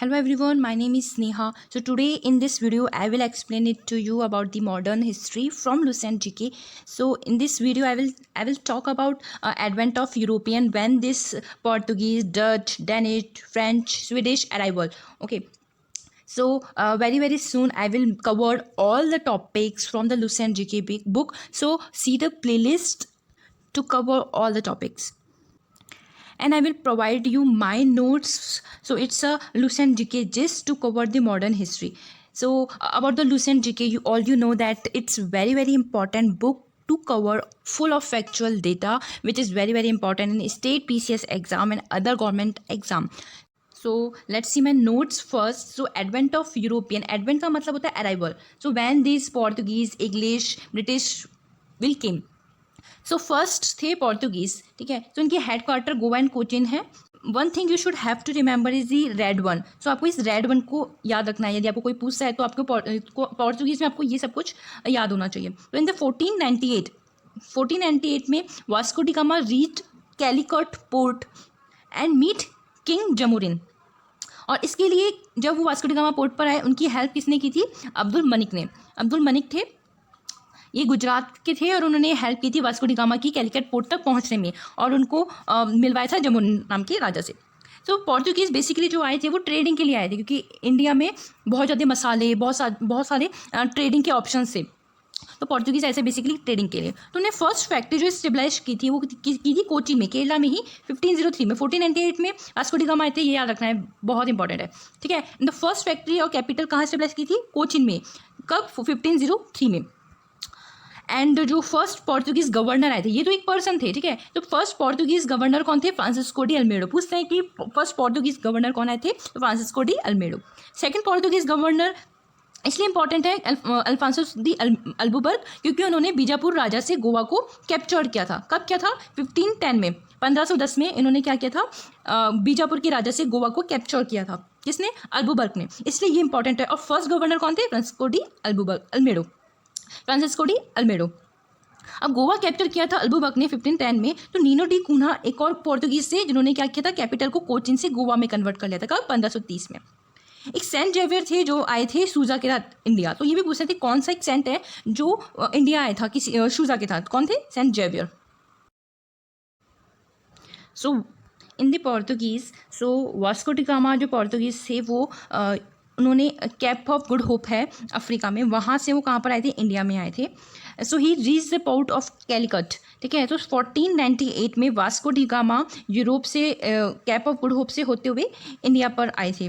Hello everyone, my name is Sneha. So today in this video I will explain it to you about the modern history from Lucent GK. So in this video I will talk about advent of European, when this Portuguese, Dutch, Danish, French, Swedish arrival. Okay. So very soon I will cover all the topics from the Lucent GK book. So see the playlist to cover all the topics, and I will provide you my notes. So it's a Lucent GK just to cover the modern history. So about the Lucent GK, you know that it's very important book to cover full of factual data, which is very important in state PCS exam and other government exam. So let's see my notes first. So advent of European, advent का मतलब होता है arrival. So when these Portuguese, English, British will came. So first थे Portuguese, ठीक है. तो इनके headquarter Goa and Cochin है. One thing you should have to remember is the red one. So आपको इस रेड वन को याद रखना है. यदि आपको कोई पूछता है तो आपको पोर्तुगीज़ में आपको ये सब कुछ याद होना चाहिए. तो इन द 1498 में Vasco da Gama reach Calicut port and meet king Zamorin. और इसके लिए जब वो वास्को डी गामा पोर्ट पर आए, उनकी हेल्प किसने की थी? अब्दुल मलिक ने. अब्दुल मलिक थे, ये गुजरात के थे, और उन्होंने हेल्प की थी वास्को डी गामा की कैलिकट पोर्ट तक पहुंचने में, और उनको मिलवाया था जमुन नाम के राजा से. तो पोर्तुगीज़ बेसिकली जो आए थे वो ट्रेडिंग के लिए आए थे, क्योंकि इंडिया में बहुत ज़्यादा मसाले, बहुत सारे ट्रेडिंग के ऑप्शन थे. तो पोर्तुगीज़ ऐसे बेसिकली ट्रेडिंग के लिए. तो उन्हें फर्स्ट फैक्ट्री जो स्टेबलाइज की थी वो की थी कोचीन में, केरला में ही 1503 में. 1498 में वास्को डी गामा आए थे, ये याद रखना है, बहुत इंपॉर्टेंट है, ठीक है. द फर्स्ट फैक्ट्री और कैपिटल कहाँ स्टेबलाइज की थी? कोचीन में. कब? 1503 में. एंड जो फर्स्ट पोर्तुगीज़ गवर्नर आए थे, ये तो एक पर्सन थे, ठीक है. तो फर्स्ट पोर्तुगीज़ गवर्नर कौन थे? Francisco de Almeida. पूछते हैं कि फर्स्ट पोर्तुगीज़ गवर्नर कौन आए थे? तो Francisco de Almeida. Second Portuguese governor इसलिए इंपॉर्टेंट है अल्फांसो डी अल्बुबर्ग, क्योंकि उन्होंने बीजापुर राजा से गोवा को कैप्चर किया था. कब किया था? 1510 में. 1510 में इन्होंने क्या किया था? बीजापुर के राजा से गोवा को कैप्चर किया था. किसने? अल्बुबर्ग ने. इसलिए ये इंपॉर्टेंट है. और फर्स्ट गवर्नर कौन थे? Francisco de Almeida. Francisco de Almeida. अब गोवा कैप्चर किया था अल्बुबर्ग ने 1510 में. तो नीनो डी कून्हा एक और पोर्तुगीज से, जिन्होंने क्या किया था? कैपिटल को कोचिन से गोवा में कन्वर्ट कर लिया था. कब? 1530 में. एक सेंट जेवियर थे जो आए थे सूजा के साथ इंडिया. तो ये भी पूछ रहे थे कौन सा एक सेंट है जो इंडिया आया था किसी सूजा के साथ. कौन थे? Saint Xavier. So in the Portuguese, so Vasco da Gama जो पोर्तुगीज़ थे वो उन्होंने कैप ऑफ गुड होप है अफ्रीका में, वहाँ से वो कहाँ पर आए थे? इंडिया में आए थे. So he reach the port of Calicut, ठीक है. तो 1498 में वास्को डी गामा यूरोप से कैप ऑफ गुड होप से होते हुए इंडिया पर आए थे.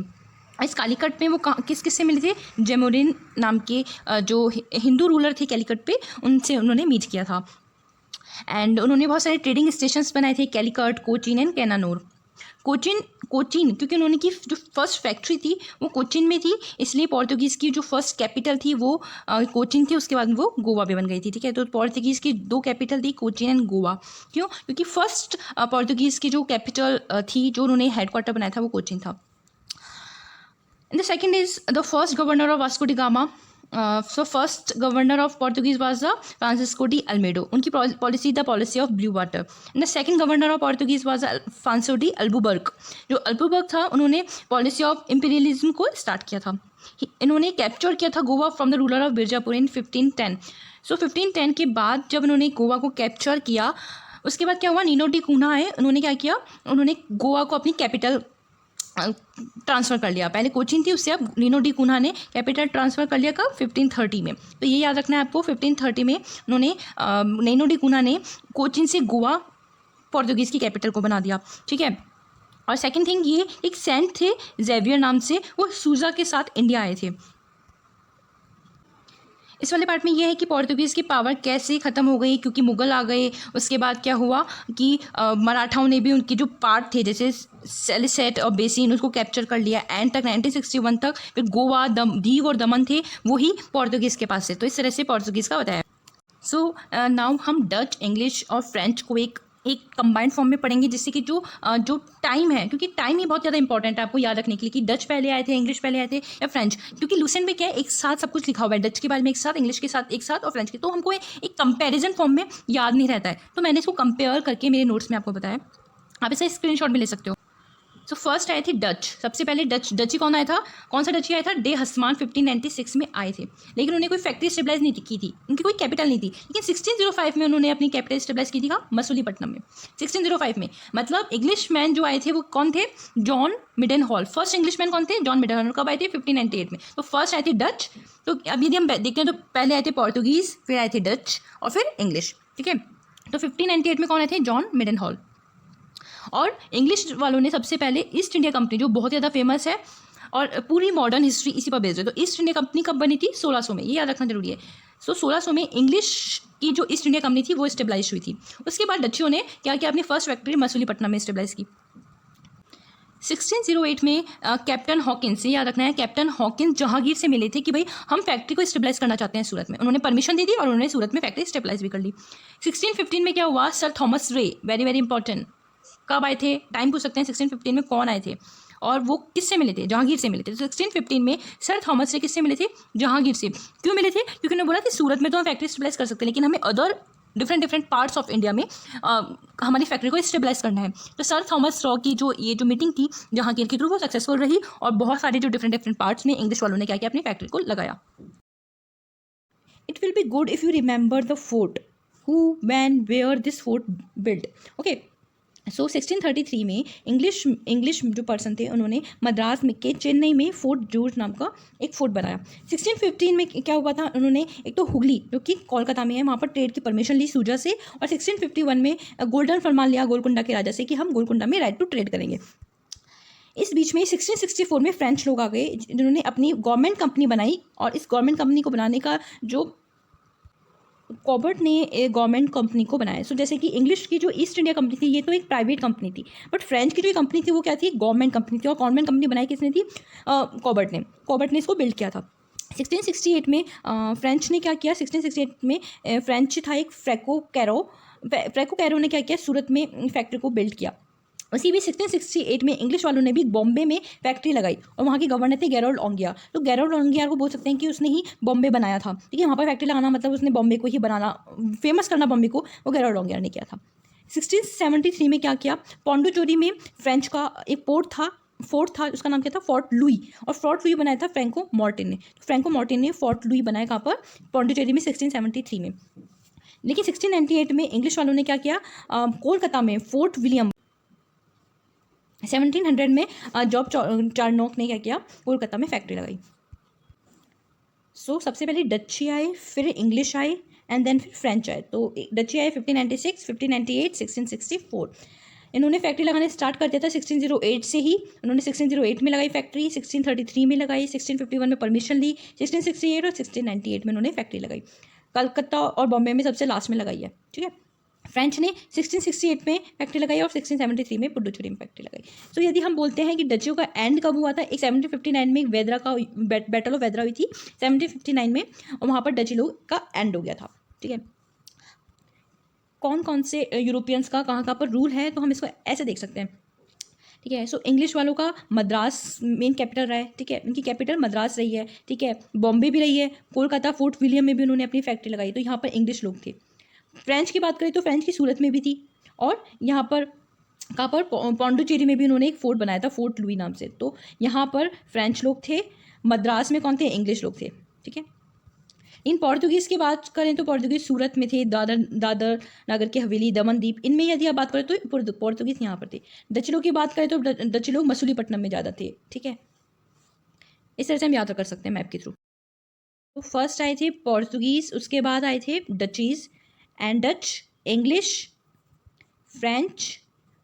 इस कालीकट में वो किस किस से मिले थे? जमुरिन नाम के जो हिंदू रूलर थे कैलिकट पे, उनसे उन्होंने मीट किया था. एंड उन्होंने बहुत सारे ट्रेडिंग स्टेशंस बनाए थे, कैलिकट, कोचीन एंड कैनानूर. कोचीन क्योंकि उन्होंने की जो फर्स्ट फैक्ट्री थी वो कोचीन में थी, इसलिए पोर्तुगीज़ की जो फर्स्ट कैपिटल थी वो कोचीन थी. उसके बाद वो गोवा भी बन गई थी, ठीक है. तो पोर्तुगीज़ की दो कैपिटल थी, कोचीन एंड गोवा. क्यों? क्योंकि फर्स्ट पोर्तुगीज़ की जो कैपिटल थी, जो उन्होंने हेडक्वार्टर बनाया था, वो कोचीन था. And the second is the first governor of Vasco da Gama. So first governor of Portuguese was the Francisco de Almeida. उनकी policy the policy of blue water. And the second governor of Portuguese was Afonso de Albuquerque. जो Albuquerque था, उन्होंने policy of imperialism को start किया था. इन्होंने capture किया था Goa from the ruler of Bijapur in 1510. So 1510 के बाद जब उन्होंने गोवा को कैप्चर किया, उसके बाद क्या हुआ? नीनो डी कून्हा आए. उन्होंने क्या किया? उन्होंने गोवा को अपनी कैपिटल ट्रांसफ़र कर लिया. पहले कोचीन थी, उससे अब नीनो डी कून्हा ने कैपिटल ट्रांसफ़र कर लिया. कब? 1530 में. तो ये याद रखना है आपको. 1530 में उन्होंने नीनो डी कून्हा ने कोचीन से गोवा पोर्तुगीज़ की कैपिटल को बना दिया, ठीक है. और सेकंड थिंग, ये एक सेंट थे जेवियर नाम से, वो सूजा के साथ इंडिया आए थे. इस वाले पार्ट में ये है कि पोर्तुगीज़ की पावर कैसे ख़त्म हो गई, क्योंकि मुग़ल आ गए. उसके बाद क्या हुआ कि मराठाओं ने भी उनके जो पार्ट थे, जैसे सेलिसेट और बेसिन, उसको कैप्चर कर लिया. एंड तक 1961 तक फिर गोवा, दीव और दमन थे, वही पोर्तुगीज़ के पास से. तो इस तरह से पोर्तुगीज़ का बताया. सो नाउ हम डच, इंग्लिश और फ्रेंच को एक कंबाइंड फॉर्म में पढ़ेंगे, जिससे कि जो टाइम है, क्योंकि टाइम ही बहुत ज़्यादा इंपॉर्टेंट है आपको याद रखने के लिए कि डच पहले आए थे, इंग्लिश पहले आए थे या फ्रेंच. क्योंकि लूसेंट में क्या है, एक साथ सब कुछ लिखा हुआ है, डच के बारे में एक साथ, इंग्लिश के साथ एक साथ और फ्रेंच के. तो हमको एक कंपेरिजन फॉर्म में याद नहीं रहता है, तो मैंने इसको कंपेयर करके मेरे नोट्स में आपको बताया. आप इसे स्क्रीनशॉट भी ले सकते हो. सो फर्स्ट आए थे डच, सबसे पहले डची कौन आया था, कौन सा डची आया था, डे हस्मान 1596 में आए थे, लेकिन उन्होंने कोई फैक्ट्री स्टेबलाइज नहीं की थी, उनकी कोई कैपिटल नहीं थी, लेकिन 1605 में उन्होंने अपनी कैपिटल स्टेबलाइज की थी कहाँ, मसूलीपट्टनम में 1605 में। मतलब इंग्लिश मैन जो आए थे वो कौन थे, John Mildenhall, Englishman कौन थे, जॉन मिडन हॉल। कब आए थे, 1598 में। तो फर्स्ट आए थे डच, तो अब यदि हम देखते हैं तो पहले आए थे पोर्तुगीज़, फिर आए थे डच और फिर इंग्लिश, ठीक है। तो 1598 में कौन आए थे, जॉन मिडन हॉल। और इंग्लिश वालों ने सबसे पहले ईस्ट इंडिया कंपनी, जो बहुत ज़्यादा फेमस है और पूरी मॉडर्न हिस्ट्री इसी पर बेस्ड है, तो ईस्ट इंडिया कंपनी कब बनी थी, 1600 में, ये याद रखना जरूरी है। सो 1600 में इंग्लिश की जो ईस्ट इंडिया कंपनी थी वो स्टेबलाइज हुई थी। उसके बाद डचियों ने क्या किया, अपनी फर्स्ट फैक्ट्री मसूलीपट्टनम में स्टेबलाइज की। 1608 में कैप्टन हॉकिंस, ये याद रखना है, कैप्टन हॉकिंस जहांगीर से मिले थे कि भाई हम फैक्ट्री को स्टेबलाइज करना चाहते हैं सूरत में। उन्होंने परमिशन दे दी और उन्होंने सूरत में फैक्ट्री स्टेबलाइज भी कर ली। 1615 में क्या हुआ, सर थॉमस रे, वेरी वेरी इंपॉर्टेंट, कब आए थे, टाइम पूछ सकते हैं, 1615 में कौन आए थे और वो किससे मिले थे, जहांगीर से मिले थे। तो 1615 में सर थॉमस रे किससे मिले थे, जहांगीर से। क्यों मिले थे, क्योंकि उन्होंने बोला कि सूरत में तो हम फैक्ट्री स्टेबलाइज कर सकते हैं, लेकिन हमें other different parts of India में हमारी फैक्ट्री को स्टेबलाइज करना है। तो सर थॉमस रॉ की जो मीटिंग थी जहांगीर के थ्रू, वो सक्सेसफुल रही और बहुत सारे जो डिफरेंट पार्ट्स में इंग्लिश वालों ने क्या किया, अपनी फैक्ट्री को लगाया। It will be good if you remember the fort, who when where this fort build, okay. So 1633 में इंग्लिश जो पर्सन थे उन्होंने मद्रास में के चेन्नई में फोर्ट जॉर्ज नाम का एक फोर्ट बनाया। 1615 में क्या हुआ था, उन्होंने एक तो हुगली जो कि कोलकाता में है, वहाँ पर ट्रेड की परमिशन ली सूजा से, और 1651 में गोल्डन फरमान लिया गोलकुंडा के राजा से कि हम गोलकुंडा में राइट टू ट्रेड करेंगे। इस बीच में 1664 में फ्रेंच लोग आ गए जिन्होंने अपनी गवर्नमेंट कंपनी बनाई, और इस गवर्नमेंट कंपनी को बनाने का जो कॉबर्ट ने गवर्नमेंट कंपनी को बनाया। सो जैसे कि इंग्लिश की जो ईस्ट इंडिया कंपनी थी ये तो एक प्राइवेट कंपनी थी, बट फ्रेंच की जो कंपनी थी वो क्या थी, गवर्नमेंट कंपनी थी। और गवर्नमेंट कंपनी बनाई किसने थी, कॉबर्ट ने इसको बिल्ड किया था। 1668 में फ्रेंच ने क्या किया, 1668 में फ्रेंच था एक फ्रैंको कैरो ने क्या किया, सूरत में फैक्ट्री को बिल्ड किया। उसी भी 1668 में इंग्लिश वालों ने भी बॉम्बे में फैक्ट्री लगाई, और वहाँ के गवर्नर थे गैरोल्ड ओंगियार। तो गैरोल्ड ओंगियार को बोल सकते हैं कि उसने ही बॉम्बे बनाया था, ठीक है। वहाँ पर फैक्ट्री लगाना मतलब उसने बॉम्बे को ही बनाना, फेमस करना बॉम्बे को, वो गैरोल्ड ओंगियार ने किया था। 1673 में क्या किया, पौंडुचेरी में फ्रेंच का एक फोर्ट था, उसका नाम क्या था, फोर्ट लुई, और फोर्ट लुई बनाया था फ्रैंको मार्टिन ने। फ्रैंको मार्टिन ने फोर्ट लुई बनाया कहाँ पर, पौंडुचेरी में 1673 में। लेकिन 1698 में इंग्लिश वालों ने क्या किया, कोलकाता में फोर्ट विलियम, 1700 में जॉब चार्नोक ने क्या किया, कोलकाता में फैक्ट्री लगाई। सो सबसे पहले डची आए, फिर इंग्लिश आए, एंड देन फिर फ्रेंच आए। तो डची आए 1596, 1598, 1664। इन्होंने फैक्ट्री लगाने स्टार्ट कर दिया था 1608 से ही। उन्होंने 1608 में लगाई फैक्ट्री, 1633 में लगाई, 1651 में परमिशन ली, 1668 और 1698 में उन्होंने फैक्ट्री लगाई। कलकत्ता और बॉम्बे में सबसे लास्ट में लगाई है, ठीक है। फ्रेंच ने 1668 में फैक्ट्री लगाई और 1673 में पुडुचेरी में फैक्ट्री लगाई। सो यदि हम बोलते हैं कि डचियों का एंड कब हुआ था, एक 1759 में वेदरा का बैटल ऑफ वेदरा हुई थी 1759 में, और वहाँ पर डची लोग का एंड हो गया था, ठीक है। कौन कौन से यूरोपियंस का कहाँ पर रूल है, तो हम इसको ऐसे देख सकते हैं, ठीक है। सो इंग्लिश वालों का मद्रास मेन कैपिटल रहा है, ठीक है, उनकी कैपिटल मद्रास रही है, ठीक है। बॉम्बे भी रही है, कोलकाता फोर्ट विलियम में भी उन्होंने अपनी फैक्ट्री लगाई, तो यहाँ पर इंग्लिश लोग थे। फ्रेंच की बात करें तो फ्रेंच की सूरत में भी थी, और यहाँ पर कहाँ पर पौंडुचेरी में भी उन्होंने एक फोर्ट बनाया था फोर्ट लुई नाम से। तो यहाँ पर फ्रेंच लोग थे, मद्रास में कौन थे, इंग्लिश लोग थे, ठीक है। इन पोर्तुगीज़ की बात करें तो पोर्तुगीज़ सूरत में थे, दादर नगर की हवेली, दमन द्वीप, इनमें यदि आप बात करें तो पोर्तुगीज़ यहाँ पर थे। डच लोग की बात करें तो डच लोग मसूलीपट्टनम में ज़्यादा थे, ठीक है। इस तरह से हम याद कर सकते हैं मैप के थ्रू। तो फर्स्ट आए थे पोर्तुगीज़, उसके बाद आए थे डचीज़ एंड डच, इंग्लिश, फ्रेंच,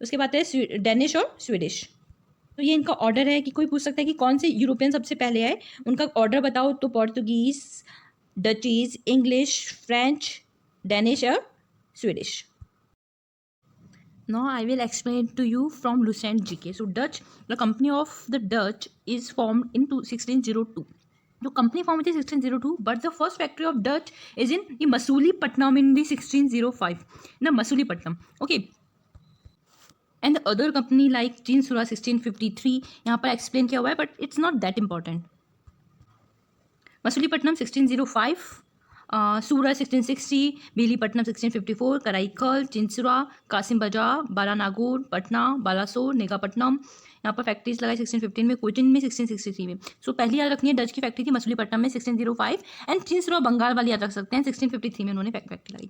उसके बाद है डेनिश और स्वीडिश। तो ये इनका ऑर्डर है कि कोई पूछ सकता है कि कौन से यूरोपियन सबसे पहले आए, उनका ऑर्डर बताओ। तो पोर्तुगीज़, डचीज़, इंग्लिश, फ्रेंच, डेनिश और Swedish. Now I will explain to you from Lucent GK. So Dutch, the company of the Dutch is formed in 1602. जो कंपनी फॉर्म हुई थी 1602, but the first factory of Dutch is in Masulipatnam in the 1605 in Masulipatnam, okay. And the other company like Chinsurah 1653 यहाँ पर explain किया हुआ है, but it's not that important. Masulipatnam 1605, सूरत 1660, बीलीपट्टनम 1654, कराईकल, चिंसुरा, कासिम बाजार, बालानागुर, पटना, बालासोर, नेगापट्टनम, यहाँ पर फैक्ट्रीज लगाई 1615 में, कोचिन में 1663 में। सो पहली याद रखनी है डच की फैक्ट्री थी मछलीपट्टनम में 1605 एंड चिंसरो बंगाल वाली याद रख सकते हैं 1653 में उन्होंने फैक्ट्री लगाई।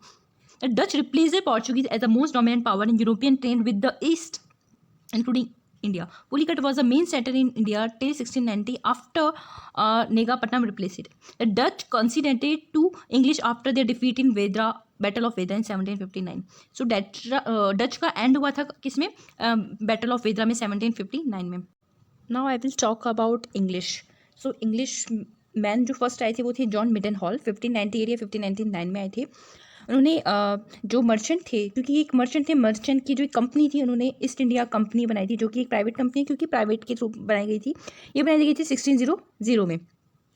The Dutch replaced the Portuguese as the most dominant power in European trade with the East, including India. Pulicat was the main center in India till 1690. After Negapatnam replaced it. The Dutch conceded to English after their defeat in Vedra, Battle of Vedra in 1759. So Dutch का end हुआ था किसमें? Battle of Vedra में 1759 में. Now I will talk about English. So English man जो first आए थे वो थे जॉन मिडन हॉल 1598 या 1599 में आए थे। उन्होंने जो मर्चेंट थे, क्योंकि एक मर्चेंट थे, मर्चेंट की जो एक कंपनी थी उन्होंने ईस्ट इंडिया कंपनी बनाई थी, जो कि एक प्राइवेट कंपनी है क्योंकि प्राइवेट के थ्रू बनाई गई थी। ये बनाई गई थी 1600 में।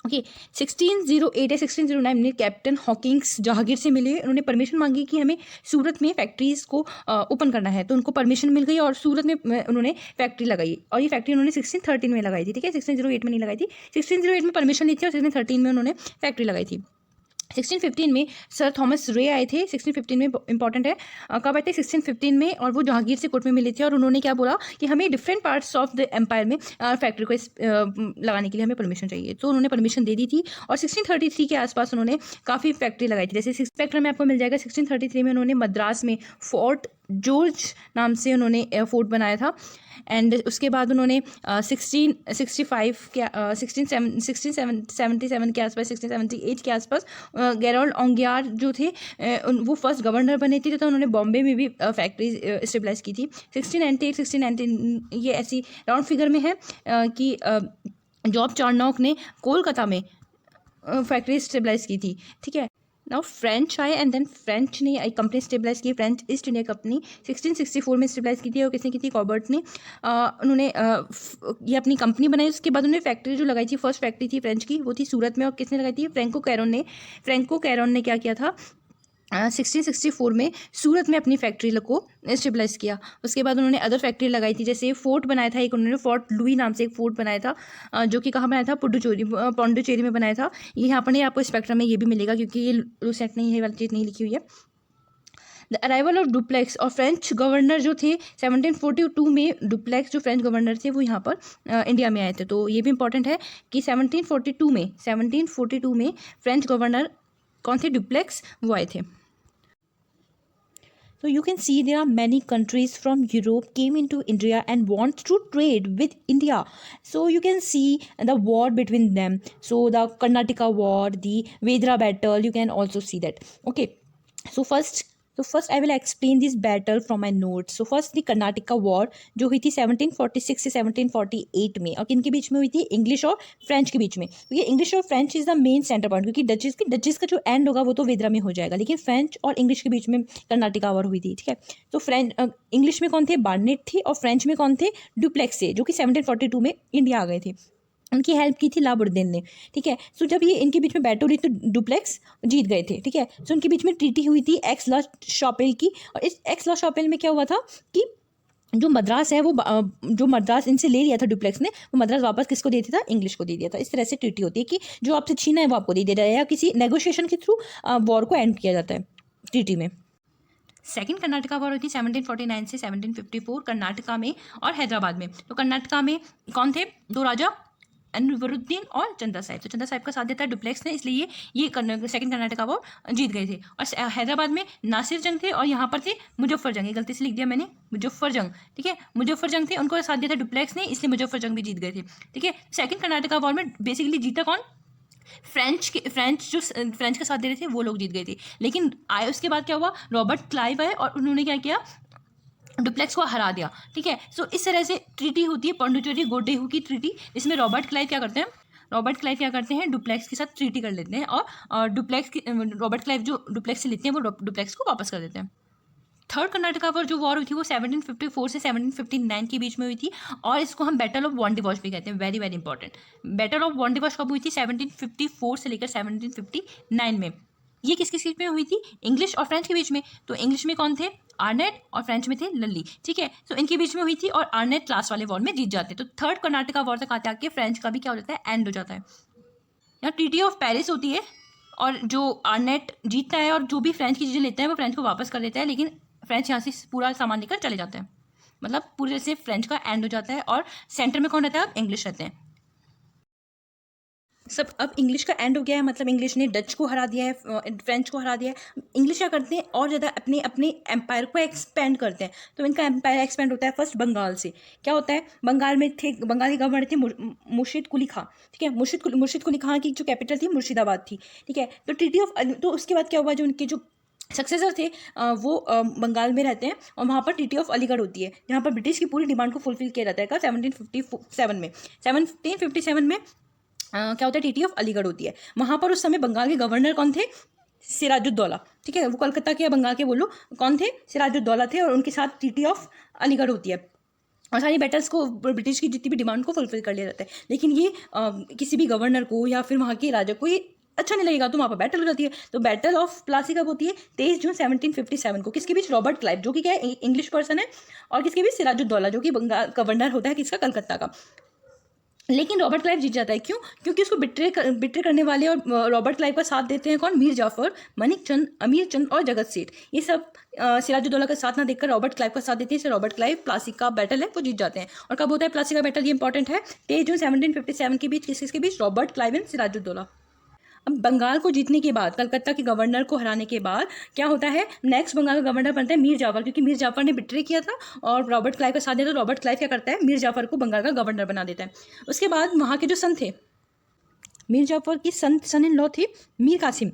ओके 1608 या 1609 में कैप्टन हॉकिंग्स जहांगीर से मिले। उन्होंने परमिशन मांगी कि हमें सूरत में फैक्ट्रीज़ को ओपन करना है, तो उनको परमिशन मिल गई और सूरत में उन्होंने फैक्ट्री लगाई। और ये फैक्ट्री उन्होंने 1613 में लगाई थी, ठीक है, 1608 में नहीं लगाई थी। 1608 में परमिशन ली थी और 1613 में उन्होंने फैक्ट्री लगाई थी। 1615 में सर थॉमस रे आए थे। 1615 में इंपॉर्टेंट है, कब आए थे? 1615 में। और वो जहांगीर से कोर्ट में मिले थे और उन्होंने क्या बोला कि हमें different parts of the empire में फैक्ट्री को लगाने के लिए हमें परमिशन चाहिए, तो उन्होंने परमिशन दे दी थी। और 1633 के आसपास उन्होंने काफ़ी फैक्ट्री लगाई थी। जैसे फैक्ट्री में आपको मिल जाएगा 1633 में उन्होंने मद्रास में फोर्ट जॉर्ज नाम से उन्होंने फोर्ट बनाया था। एंड उसके बाद उन्होंने 1665 के 1677 के आसपास 1678 के आसपास गेरोल्ड ओंगियार जो थे वो फर्स्ट गवर्नर बने थे, तो उन्होंने बॉम्बे में भी फैक्ट्री स्टेबलाइज की थी। 1698 1619 ये ऐसी राउंड फिगर में है कि जॉब चार्नॉक ने कोलकाता में फैक्ट्री स्टेबलाइज की थी, ठीक है। नाउ फ्रेंच आए एंड देन फ्रेंच ने एक कंपनी स्टेबलाइज की, फ्रेंच ईस्ट इंडिया कंपनी 1664 में स्टेबलाइज की थी। और किसने की थी? कॉबर्ट ने। उन्होंने ये अपनी कंपनी बनाई। उसके बाद उन्होंने फैक्ट्री जो लगाई थी, फर्स्ट फैक्ट्री थी फ्रेंच की, वो थी सूरत में। और किसने लगाई थी? फ्रैंको कैरोन ने क्या किया था? 1664 में सूरत में अपनी फैक्ट्री को स्टेबलाइज किया। उसके बाद उन्होंने अदर फैक्ट्री लगाई थी, जैसे फोर्ट बनाया था एक, उन्होंने फोर्ट लुई नाम से एक फोर्ट बनाया था, जो कि कहाँ बनाया था? पौंडुचेरी में बनाया था। ये यहाँ पर नहीं, आपको स्पेक्ट्रम में ये भी मिलेगा क्योंकि ये लूसेंट नहीं है, वाली चीज़ नहीं लिखी हुई है। द अराइवल ऑफ डुप्लेक्स और फ्रेंच गवर्नर जो थे 1742 में, डुप्लेक्स जो फ्रेंच गवर्नर थे वो यहाँ पर इंडिया में आए थे। तो ये भी इंपॉर्टेंट है कि 1742 में फ्रेंच गवर्नर कौन थे? डुप्लेक्स, वो आए थे। So you can see there are many countries from Europe came into India and want to trade with India. So you can see the war between them. So the Karnataka war, the Vedra battle, you can also see that. Okay. So first I will explain this battle from my notes. So first the Karnataka war जो हुई थी 1746 से 1748 में, और किन के बीच में हुई थी? इंग्लिश और फ्रेंच के बीच में। तो ये इंग्लिश और French is the main centre point, क्योंकि डचेस का जो एंड होगा वो तो वेदरा में हो जाएगा, लेकिन फ्रेंच और इंग्लिश के बीच में कर्नाटका वॉर हुई थी, ठीक है। तो इंग्लिश में कौन थे? बार्नेट थे, और फ्रेंच में कौन थे? डुप्लेक्स थे, जो कि 1742 में इंडिया आ गए थे। उनकी हेल्प की थी लाबुर्दिन ने, ठीक है। सो जब ये इनके बीच में बैटल हुई तो डुप्लेक्स जीत गए थे, ठीक है। सो उनके बीच में ट्रीटी हुई थी एक्स लॉ शॉपेल की, और इस एक्स लॉ शॉपेल में क्या हुआ था कि जो मद्रास है वो जो मद्रास इनसे ले लिया था डुप्लेक्स ने, वो मद्रास वापस किसको दे दिया था? इंग्लिश को दे दिया था। इस तरह से ट्रीटी होती है कि जो आपसे छीना है वो आपको दे दिया जाए, या किसी नेगोशिएशन के थ्रू वॉर को एंड किया जाता है ट्रीटी में। सेकेंड कर्नाटका वॉर हुई थी 1749 से 1754 कर्नाटका में और हैदराबाद में। तो कर्नाटका में कौन थे? दो राजा, अनवरुद्दीन और चंदा साहिब। तो चंदा साहिब का साथ देता है डुप्लेक्स ने, इसलिए ये सेकंड कर्नाटका वॉर जीत गए थे। और हैदराबाद में नासिर जंग थे और यहाँ पर थे मुजफ्फर जंग, ये गलती से लिख दिया मैंने, मुजफ्फर जंग, ठीक है। मुजफ्फर जंग थे, उनको साथ दिया था डुप्लेक्स ने, इसलिए मुजफ्फर जंग भी जीत गए थे, ठीक है। सेकंड कर्नाटका वॉर में बेसिकली जीता कौन? फ्रेंच जो फ्रेंच का साथ दे रहे थे वो लोग जीत गए थे। लेकिन आए उसके बाद क्या हुआ? रॉबर्ट क्लाइव आए और उन्होंने क्या किया? डुप्लेक्स को हरा दिया, ठीक है। सो इस तरह से ट्रीटी होती है पौंडुचेरी गोडेहू की ट्रीटी, जिसमें रॉबर्ट क्लाइव क्या करते हैं? डुप्लेक्स के साथ ट्रीटी कर लेते हैं, और रॉबर्ट क्लाइव जो डुप्लेक्स से लेते हैं वो डुप्लेक्स को वापस कर देते हैं। थर्ड कर्नाटका वॉर जो वॉर हुई थी वो 1754 से 1759 के बीच में हुई थी, और इसको हम बैटल ऑफ वांडीवॉश भी कहते हैं। Very very important. Battle of Wandiwash कब हुई थी? 1754 से लेकर 1759 में। ये किस किस बीच में हुई थी? इंग्लिश और फ्रेंच के बीच में। तो इंग्लिश में कौन थे? आर्नेट, और फ्रेंच में थे लल्ली, ठीक है। तो इनके बीच में हुई थी और आर्नेट लास्ट वाले वॉर में जीत जाते। तो थर्ड कर्नाटका वॉर तक आते आके फ्रेंच का भी क्या हो जाता है? एंड हो जाता है। यहाँ ट्रीटी ऑफ पेरिस होती है, और जो आर्नेट जीतता है और जो भी फ्रेंच की चीज़ें लेता है वो फ्रेंच को वापस कर देता है, लेकिन फ्रेंच यहाँ से पूरा सामान लेकर चले जाते हैं। मतलब पूरे तरह से फ्रेंच का एंड हो जाता है और सेंटर में कौन रहता है, अब इंग्लिश रहते हैं सब। अब इंग्लिश का एंड हो गया है, मतलब इंग्लिश ने डच को हरा दिया है, फ्रेंच को हरा दिया है। इंग्लिश क्या करते हैं और ज़्यादा अपने अपने एम्पायर को एक्सपेंड करते हैं। तो इनका एम्पायर एक्सपेंड होता है फर्स्ट बंगाल से। क्या होता है, बंगाल में थे, बंगाल के गवर्नर थे मुर्शिद कुली खां, ठीक है। मुर्शिद कुली खां की जो कैपिटल थी मुर्शिदाबाद थी, ठीक है। तो ट्रीटी ऑफ, तो उसके बाद क्या हुआ, जो उनके जो सक्सेसर थे वो बंगाल में रहते हैं और वहाँ पर ट्रीटी ऑफ अलीगढ़ होती है, जहाँ पर ब्रिटिश की पूरी डिमांड को फुलफिल किया जाता है। कब, 1757 में। 1757 में क्या होता है, ट्रीटी ऑफ अलीगढ़ होती है। वहाँ पर उस समय बंगाल के गवर्नर कौन थे, सिराजुद्दौला, ठीक है। वो कलकत्ता के या बंगाल के बोलो, कौन थे, सिराजुद्दौला थे। और उनके साथ ट्रीटी ऑफ अलीगढ़ होती है और सारी बैटल्स को, ब्रिटिश की जितनी भी डिमांड को फुलफिल कर लिया जाता है। लेकिन ये किसी भी गवर्नर को या फिर वहाँ के राजा को ये अच्छा नहीं लगेगा, तो वहाँ पर बैटल हो जाती है। तो बैटल ऑफ प्लासी कब होती है, 23 जून 1757 को। किसके बीच, रॉबर्ट क्लाइव जो कि क्या है, इंग्लिश पर्सन है, और किसके बीच, सिराजुद्दौला जो कि बंगाल गवर्नर होता है किसका, कलकत्ता का। लेकिन रॉबर्ट क्लाइव जीत जाता है, क्यों, क्योंकि उसको बिट्रे करने वाले और रॉबर्ट क्लाइव का साथ देते हैं कौन, मीर जाफर, मनिक चंद, अमीर चंद और जगत सेठ। ये सब सिराजुद्दौला का साथ ना देखकर रॉबर्ट क्लाइव का साथ देते हैं। रॉबर्ट क्लाइव प्लासी का बैटल है वो जीत जाते हैं। और कब होता है प्लासी का बैटल, ये इंपॉर्टेंट है, 23 जून 1757 के बीच। किसके बीच, रॉबर्ट क्लाइव एंड सिराजुद्दौला। अब बंगाल को जीतने के बाद, कलकत्ता के गवर्नर को हराने के बाद क्या होता है, नेक्स्ट बंगाल का गवर्नर बनता है मीर जाफर, क्योंकि मीर जाफर ने बिट्रे किया था और रॉबर्ट क्लाइव का साथ दिया। तो रॉबर्ट क्लाइव क्या करता है, मीर जाफर को बंगाल का गवर्नर बना देता है। उसके बाद वहाँ के जो सन थे, मीर जाफर की सन इन लॉ थे मीर कासिम,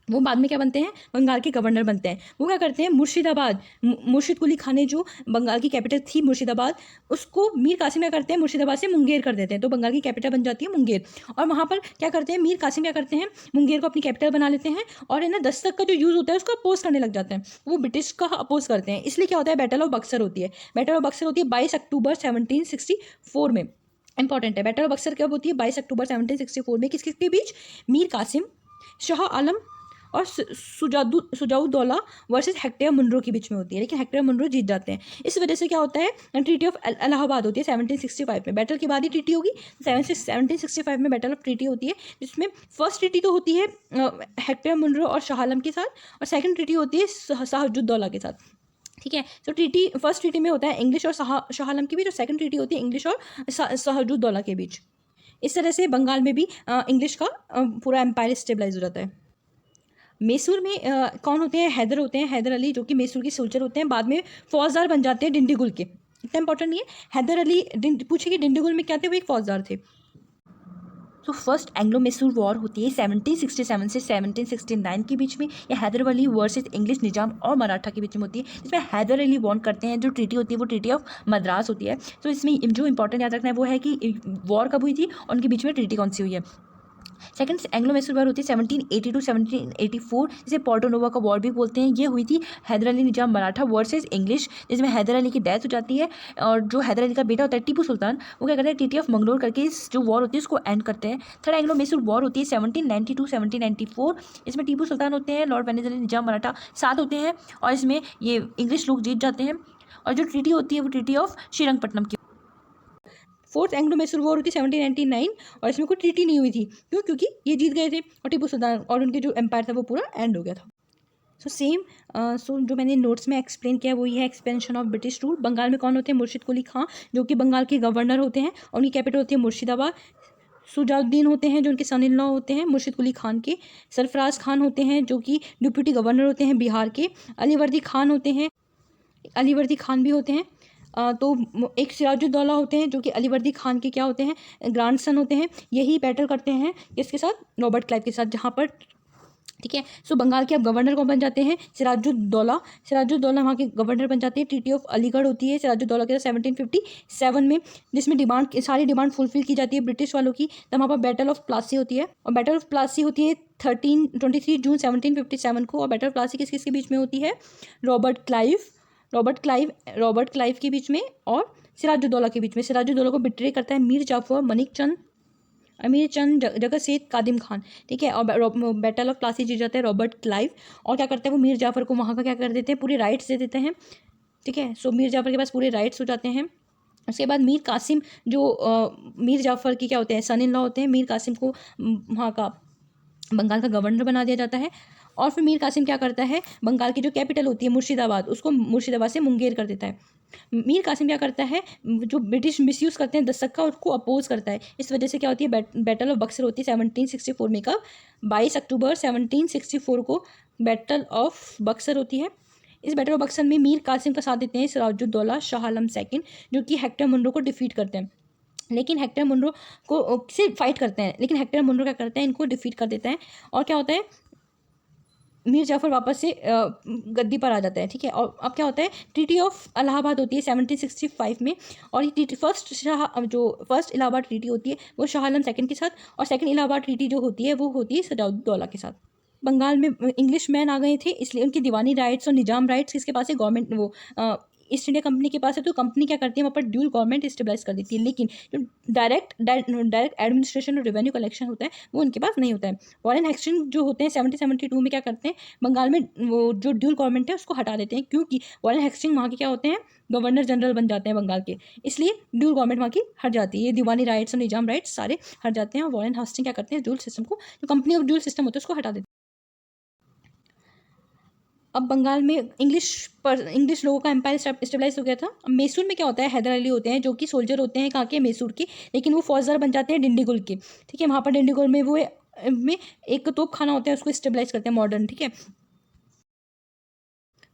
वो बाद में क्या बनते हैं, बंगाल के गवर्नर बनते हैं। वो क्या करते हैं, मुर्शिदाबाद, मुर्शिद कुली खान ने जो बंगाल की कैपिटल थी मुर्शिदाबाद, उसको मीर कासिम क्या करते हैं, मुर्शिदाबाद से मुंगेर कर देते हैं। तो बंगाल की कैपिटल बन जाती है मुंगेर। और वहाँ पर क्या करते हैं, मीर कासिम क्या करते हैं, मुंगेर को अपनी कैपिटल बना लेते हैं और है ना दस्तक का जो यूज़ होता है उसको अपोज करने लग जाते हैं। वो ब्रिटिश का अपोज करते हैं। इसलिए क्या होता है, बैटल ऑफ बक्सर होती है। बैटल ऑफ बक्सर होती है 22 अक्टूबर 1764 में। इंपॉर्टेंट है, बैटल ऑफ बक्सर कब होती है, 22 अक्टूबर 1764 में। किसके बीच, मीर कासिम, शाह आलम और सुजाउद्दौला वर्सेस हेक्टर मुनरो के बीच में होती है। लेकिन हेक्टर मुनरो जीत जाते हैं। इस वजह से क्या होता है, ट्रीटी ऑफ इलाहाबाद होती है 1765 में। बैटल के बाद ही ट्रीटी होगी, 1765 में बैटल ऑफ ट्रीटी होती है, जिसमें फर्स्ट ट्रीटी तो होती है हेक्टर मुनरो और शाह आलम के साथ, और सेकंड ट्रीटी होती है शाहजुद्दौला के साथ, ठीक है। तो ट्रीटी, फर्स्ट ट्रीटी में होता है इंग्लिश और शाह आलम के बीच, और सेकंड ट्रीटी होती है इंग्लिश और शाहजुद्दौला के बीच। इस तरह से बंगाल में भी इंग्लिश का पूरा एम्पायर स्टेबलाइज हो जाता है। मैसूर में कौन होते हैं, हैदर होते हैं, हैदर अली, जो कि मैसूर के सोल्जर होते हैं, बाद में फौजदार बन जाते हैं डिंडीगुल के। इतना इंपॉर्टेंट नहीं है, हैदर अली पूछे कि डिंडीगुल में क्या थे, वो एक फौजदार थे। तो फर्स्ट एंग्लो मैसूर वॉर होती है 1767 से 1769 के बीच में। यह हैदर अली वर्सेस इंग्लिश निजाम और मराठा के बीच में होती है, जिसमें हैदर अली वॉन करते हैं। जो ट्रीटी होती है वो ट्रीटी ऑफ मद्रास होती है। तो इसमें जो इंपॉर्टेंट याद रखना है वो है कि वॉर कब हुई थी और उनके बीच में ट्रीटी कौन सी हुई है। सेकंड एंग्लो मैसूर वॉर होती है 1782 1784, जिसे पोर्टोनोवा का वॉर भी बोलते हैं। ये हुई थी हैदर अली निजाम मराठा वर्सेस इंग्लिश, जिसमें हैदर अली की डेथ हो जाती है। और जो हैदर अली का बेटा होता है टीपू सुल्तान, वो क्या करते हैं, ट्रीटी ऑफ मंगलोर करके इस जो वॉर होती है उसको एंड करते हैं। थर्ड एंग्लो मैसूर वॉर होती है 1792 1794, इसमें टीपू सुल्तान होते हैं, लॉर्ड वेनेस अली निजाम मराठा साथ होते हैं, और इसमें ये इंग्लिश लोग जीत जाते हैं। और जो ट्रीटी होती है वो ट्रीटी ऑफ श्रीरंगपट्टनम की। फोर्थ एंग्लो मैसूर वॉर होती है 1799, और इसमें कोई ट्रीटी नहीं हुई थी। क्यों, क्योंकि ये जीत गए थे और टीपू सुल्तान और उनके जो एम्पायर था वो पूरा एंड हो गया था। सो जो मैंने नोट्स में एक्सप्लेन किया वो ये है, expansion of British rule. Bengal में कौन होते हैं, मुर्शिद कुली खां, जो कि बंगाल के गवर्नर होते हैं, और उनकी कैपिटल होती है मुर्शिदाबाद। सुजाउद्दीन होते हैं जो उनके सन इन लॉ होते हैं मुर्शिद कुली खान के। सरफराज खान होते हैं जो कि डिप्यूटी गवर्नर होते हैं बिहार के। अलीवर्दी खान होते हैं, अलीवर्दी खान भी होते हैं। तो एक सिराजुद्दौला होते हैं जो कि अलीवर्दी खान के क्या होते हैं, ग्रैंडसन होते हैं। यही बैटल करते हैं किसके साथ, रॉबर्ट क्लाइव के साथ, जहाँ पर, ठीक है। सो बंगाल के अब गवर्नर कौन बन जाते हैं, सिराजुद्दौला। सिराजुद्दौला वहाँ के गवर्नर बन जाते हैं। ट्रीटी ऑफ अलीगढ़ होती है सिराजुद्दौला के साथ 1757 में, जिसमें सारी डिमांड फुलफिल की जाती है ब्रिटिश वालों की। तब वहाँ पर बैटल ऑफ प्लासी होती है, और बैटल ऑफ प्लासी होती है 23 जून 1757 को। और बैटल ऑफ प्लासी किसके बीच में होती है, रॉबर्ट क्लाइव के बीच में और सिराजुद्दौला के बीच में। सिराजुद्दौला को बिट्रे करता है मीर जाफर, मनिक चंद, अमीर चंद, जगत सेठ, कादिम खान, ठीक है। और बैटल ऑफ प्लासी जीत जाता है रॉबर्ट क्लाइव। और क्या करते हैं वो, मीर जाफर को वहाँ का क्या कर देते हैं, पूरे राइट्स दे देते हैं, ठीक है। सो मीर जाफर के पास पूरे राइट्स हो जाते हैं। उसके बाद मीर कासिम जो मीर जाफर की क्या होते हैं, सन इन लॉ होते हैं, मीर कासिम को वहाँ का बंगाल का गवर्नर बना दिया जाता है। और फिर मीर कासिम क्या करता है, बंगाल की जो कैपिटल होती है मुर्शिदाबाद, उसको मुर्शिदाबाद से मुंगेर कर देता है। मीर कासिम क्या करता है, जो ब्रिटिश मिसयूज़ करते हैं दस्तक का, उसको अपोज करता है। इस वजह से क्या होती है, बैटल ऑफ बक्सर होती है 1764 में। कब? 22 अक्टूबर 1764 को बैटल ऑफ बक्सर होती है। इस बैटल ऑफ बक्सर में मीर कासिम का साथ देते हैं सिराजुद्दौला शाह आलम सेकंड, जो कि हेक्टर मुनरो को डिफीट करते हैं। लेकिन हेक्टर मुनरो को से फाइट करते हैं, लेकिन हेक्टर मुनरो क्या करते हैं, इनको डिफीट कर देता है। और क्या होता है, मीर जाफ़र वापस से गद्दी पर आ जाता है। ठीक है, और अब क्या होता है, ट्रीटी ऑफ इलाहाबाद होती है 1765 में। और ये ट्रीटी फर्स्ट इलाहाबाद ट्रीटी होती है वो शाह आलम सेकंड के साथ, और सेकंड इलाहाबाद ट्रीटी जो होती है वो होती है सिराजुद्दौला के साथ। बंगाल में इंग्लिश मैन आ गए थे, इसलिए उनकी दीवानी राइट्स और निजाम राइट्स किसके पास है, गवर्नमेंट वो ईस्ट इंडिया कंपनी के पास है। तो कंपनी क्या करती है, वहाँ पर ड्यूल गवर्नमेंट स्टेबलाइज कर देती है। लेकिन जो डायरेक्ट एडमिनिस्ट्रेशन और रेवेन्यू कलेक्शन होता है वो उनके पास नहीं होता है। वॉरेन हेस्टिंग्स जो होते हैं 1772 में क्या करते हैं, बंगाल में वो जो ड्यूल गवर्नमेंट है उसको हटा देते हैं, क्योंकि वॉरेन हेस्टिंग्स वहाँ के क्या होते हैं, गवर्नर जनरल बन जाते हैं बंगाल के, इसलिए ड्यूल गवर्नमेंट वहाँ की हट जाती है। ये दीवानी राइट्स और निजाम राइट्स सारे हट जाते हैं, और वॉरेन हेस्टिंग्स क्या करते हैं, ड्यूल सिस्टम को, जो कंपनी ऑफ ड्यूल सिस्टम होता है उसको हटा देते हैं। अब बंगाल में इंग्लिश लोगों का एम्पायर स्टेबलाइज हो गया था। अब मैसूर में क्या होता है, हैदर अली होते हैं जो कि सोल्जर होते हैं कहाँ के, मैसूर के, लेकिन वो फौजदार बन जाते हैं डिंडीगुल के। ठीक है, वहाँ पर डिंडीगुल में वो में एक तोप खाना होता है, उसको स्टेबलाइज करते हैं मॉडर्न। ठीक है,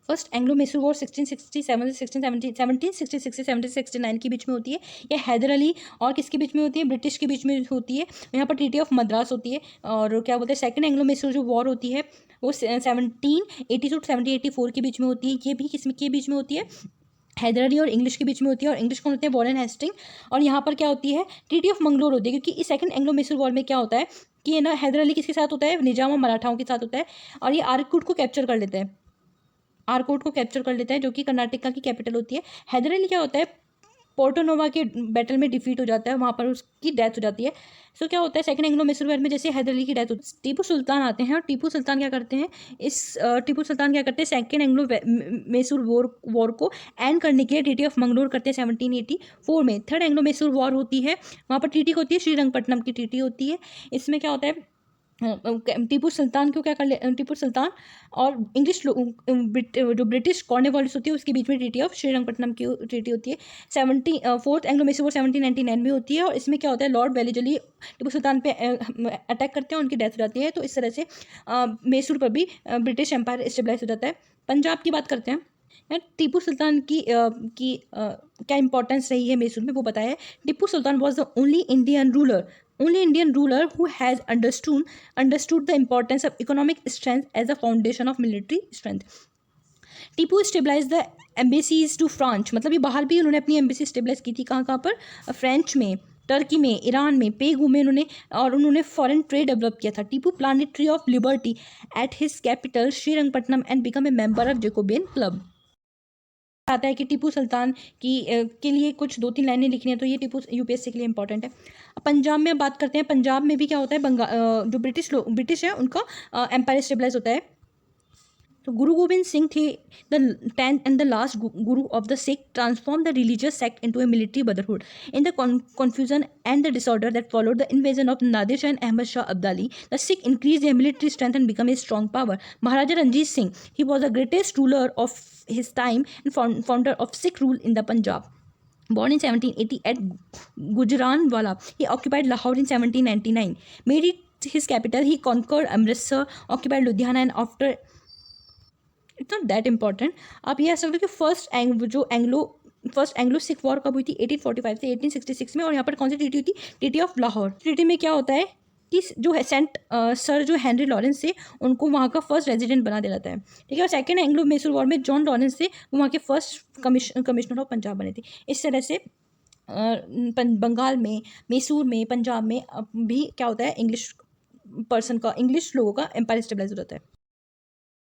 फर्स्ट एंग्लो मैसूर वॉर 1667 से 1769 के बीच में होती है। यह हैदर अली और किसके बीच में होती है, ब्रिटिश के बीच में होती है। यहाँ पर ट्रीटी ऑफ मद्रास होती है। और क्या बोलते हैं, सेकंड एंग्लो मैसूर जो वॉर होती है वो 1780 से 1784 के बीच में होती है। ये भी किस के बीच में होती है, हैदर अली और इंग्लिश के बीच में होती है। और इंग्लिश कौन होते हैं, वॉरेन हेस्टिंग। और यहाँ पर क्या होती है, ट्रीटी ऑफ मंगलोर होती है, क्योंकि इस सेकंड एंग्लो मैसूर वॉर में क्या होता है कि ये ना हैदर अली किसके साथ होता है, निजाम और मराठाओं के साथ होता है, और ये आरकूट को कैप्चर कर लेते हैं। आरकोट को कैप्चर कर लेता है, जो कि कर्नाटका की कैपिटल होती है। हैदर अली क्या होता है, पोर्टोनोवा के बैटल में डिफीट हो जाता है, वहाँ पर उसकी डेथ हो जाती है। सो क्या होता है, सेकंड एंग्लो मैसूर वॉर में जैसे हैदर अली की डेथ होती है, टीपू सुल्तान आते हैं। और टीपू सुल्तान क्या करते हैं, सेकंड एंग्लो मैसूर वॉर को एंड करने के लिए ट्रीटी ऑफ मंगलोर करते हैं 1784 में। थर्ड एंग्लो मैसूर वॉर होती है, वहाँ पर ट्रीटी होती है, श्रीरंगपट्टनम की ट्रीटी होती है। इसमें क्या होता है, टीपू सुल्तान क्यों क्या कर ले, टीपू सुल्तान और जो ब्रिटिश कॉर्नवालिस होती है उसके बीच में ट्रीटी ऑफ श्रीरंगपट्टनम की ट्रीटी होती है। फोर्थ एंग्लो मैसूर वॉर 1799 में होती है। और इसमें क्या होता है, लॉर्ड वेलिजली टीपू सुल्तान पे अटैक करते हैं, उनकी डेथ हो जाती है। तो इस तरह से मैसूर पर भी ब्रिटिश एम्पायर स्टेबलाइज हो जाता है। पंजाब की बात करते हैं यार, टीपू सुल्तान की क्या इंपॉर्टेंस रही है मैसूर में वो बताया है। Tipu Sultan was the only Indian ruler who has understood the importance of economic strength as a foundation of military strength. Tipu stabilise the embassies to France, मतलब ये बाहर भी उन्होंने अपनी एम्बेसी स्टेबलाइज की थी, कहाँ पर, फ्रेंच में, टर्की में, ईरान में, पेगू में उन्होंने फॉरेन ट्रेड डेवलप किया था। Tipu planted tree of liberty at his capital Srirangapatnam and become a member of Jacobin club. आता है कि टीपू सुल्तान के लिए कुछ 2-3 लाइनें लिखनी है, तो ये टीपू यूपीएससी के लिए इंपॉर्टेंट है। पंजाब में बात करते हैं, पंजाब में भी क्या होता है, जो ब्रिटिश है उनका एम्पायर स्टेबलाइज होता है। तो गुरु गोबिंद सिंह थे the 10th and the last guru of the Sikh, transformed the religious sect into a military brotherhood. In the confusion and the disorder that followed the invasion of Nadir Shah and Ahmad Shah Abdali, the Sikh increased their military strength and became a strong power. Maharaja Ranjit Singh, he was the greatest ruler of his time and founder of Sikh rule in the Punjab. Born in 1780 at Gujranwala, he occupied Lahore in 1799. Made it his capital, he conquered Amritsar, occupied Ludhiana, and after it's not that important. आप ये कह सकते हो कि first Anglo Sikh war कब हुई थी, 1845 से 1866 में। और यहाँ पर कौन सी ट्रीटी हुई थी, ट्रीटी ऑफ लाहौर। ट्रीटी में क्या होता है कि जो सर जो हेनरी लॉरेंस से उनको वहाँ का फर्स्ट रेजिडेंट बना दिया जाता है। ठीक है, और सेकंड एंग्लो मैसूर वॉर में जॉन लॉरेंस से वहाँ के फर्स्ट कमिश्नर ऑफ पंजाब बने थे। इस तरह से बंगाल में, मैसूर में, पंजाब में भी क्या होता है, इंग्लिश लोगों का एम्पायर स्टेबलाइज हो जाता है।